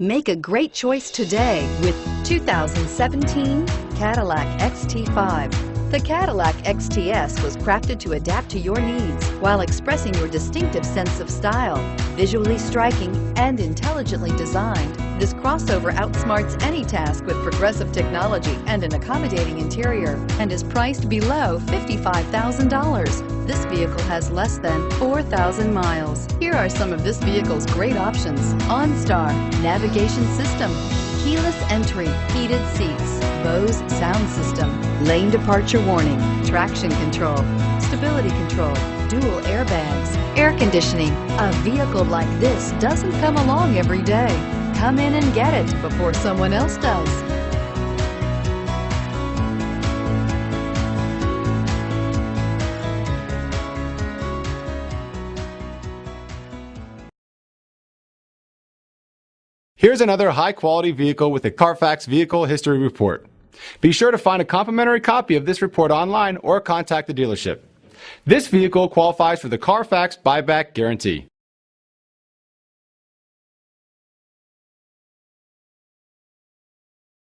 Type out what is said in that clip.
Make a great choice today with 2017 Cadillac XT5. The Cadillac XTS was crafted to adapt to your needs while expressing your distinctive sense of style. Visually striking and intelligently designed, this crossover outsmarts any task with progressive technology and an accommodating interior and is priced below $55,000. This vehicle has less than 4,000 miles. Here are some of this vehicle's great options: OnStar, navigation system, keyless entry, heated seats, Bose sound system, lane departure warning, traction control, stability control, dual airbags, air conditioning. A vehicle like this doesn't come along every day. Come in and get it before someone else does. Here's another high-quality vehicle with a Carfax Vehicle History Report. Be sure to find a complimentary copy of this report online or contact the dealership. This vehicle qualifies for the Carfax Buyback Guarantee.